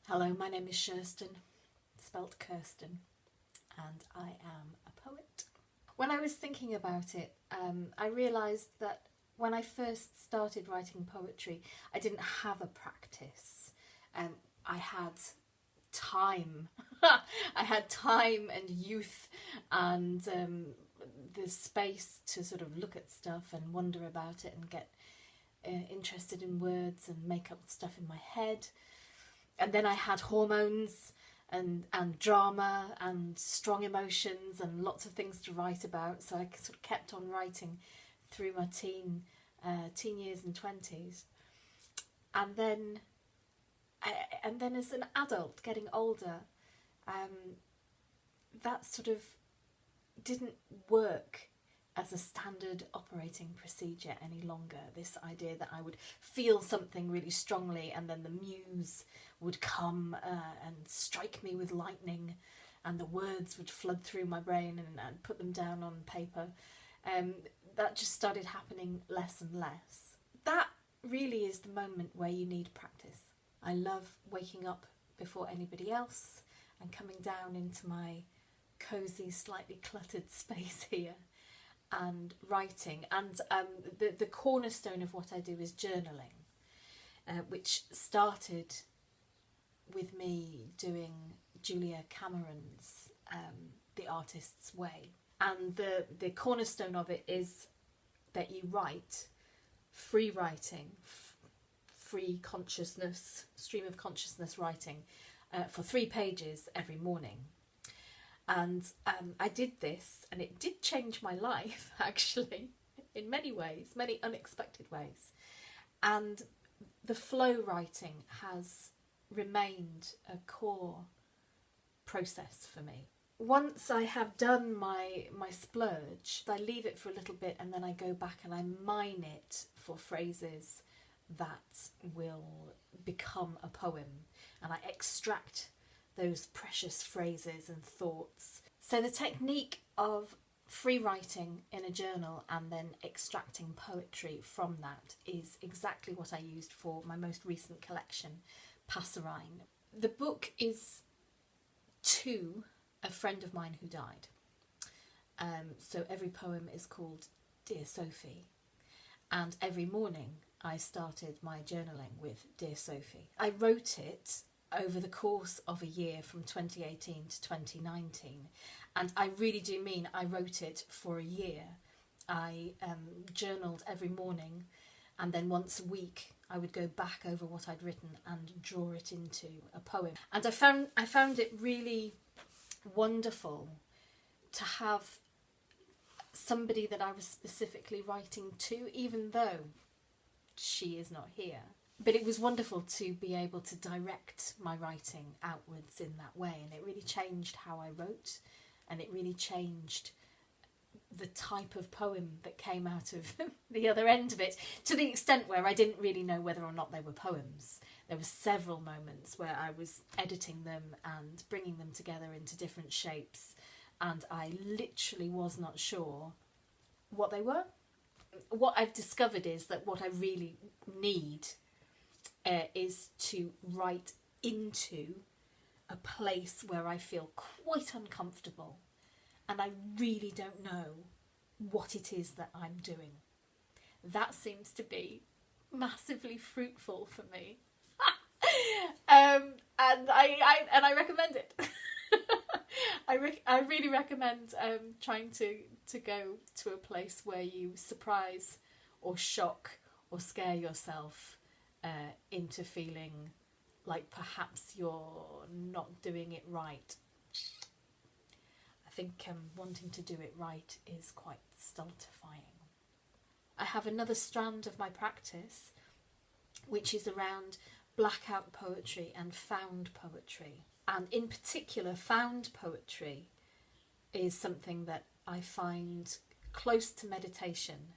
Hello, my name is Kirsten, spelt Kirsten, and I am a poet. When I was thinking about it, I realised that when I first started writing poetry, I didn't have a practice. I had time. I had time and youth and the space to sort of look at stuff and wonder about it and get interested in words and make up stuff in my head. And then I had hormones and drama and strong emotions and lots of things to write about. So I sort of kept on writing through my teen years and 20s. And then as an adult, getting older, that sort of didn't work as a standard operating procedure any longer. This idea that I would feel something really strongly and then the muse would come and strike me with lightning and the words would flood through my brain and put them down on paper. That just started happening less and less. That really is the moment where you need practice. I love waking up before anybody else and coming down into my cosy, slightly cluttered space here and writing. And the cornerstone of what I do is journaling, which started with me doing Julia Cameron's The Artist's Way. And the cornerstone of it is that you write free writing, free consciousness, stream of consciousness writing for 3 pages every morning. And I did this, and it did change my life, actually, in many ways, many unexpected ways. And the flow writing has remained a core process for me. Once I have done my splurge, I leave it for a little bit and then I go back and I mine it for phrases that will become a poem. And I extract those precious phrases and thoughts. So the technique of free writing in a journal and then extracting poetry from that is exactly what I used for my most recent collection, Passerine. The book is to a friend of mine who died. So every poem is called Dear Sophie. And every morning I started my journaling with Dear Sophie. I wrote it over the course of a year from 2018 to 2019. And I really do mean I wrote it for a year. I journaled every morning, and then once a week I would go back over what I'd written and draw it into a poem. And I found it really wonderful to have somebody that I was specifically writing to, even though she is not here. But it was wonderful to be able to direct my writing outwards in that way, and it really changed how I wrote, and it really changed the type of poem that came out of the other end of it, to the extent where I didn't really know whether or not they were poems. There were several moments where I was editing them and bringing them together into different shapes, and I literally was not sure what they were. What I've discovered is that what I really need is to write into a place where I feel quite uncomfortable and I really don't know what it is that I'm doing. That seems to be massively fruitful for me. And I recommend it. I really recommend trying to go to a place where you surprise or shock or scare yourself into feeling like perhaps you're not doing it right. I think wanting to do it right is quite stultifying. I have another strand of my practice which is around blackout poetry and found poetry. And in particular, found poetry is something that I find close to meditation.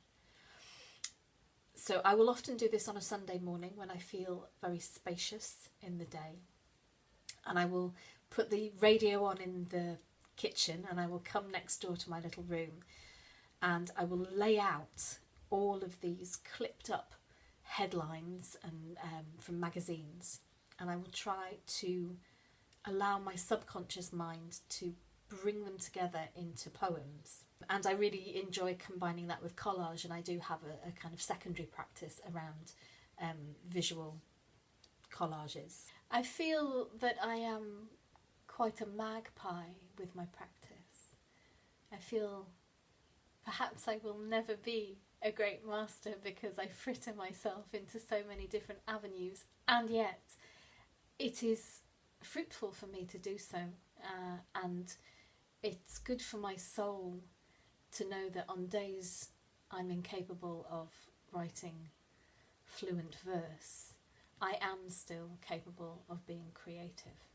So I will often do this on a Sunday morning when I feel very spacious in the day. And I will put the radio on in the kitchen and I will come next door to my little room and I will lay out all of these clipped up headlines and from magazines, and I will try to allow my subconscious mind to bring them together into poems. And I really enjoy combining that with collage, and I do have a kind of secondary practice around visual collages. I feel that I am quite a magpie with my practice. I feel perhaps I will never be a great master because I fritter myself into so many different avenues, and yet it is fruitful for me to do so, and it's good for my soul to know that on days I'm incapable of writing fluent verse, I am still capable of being creative.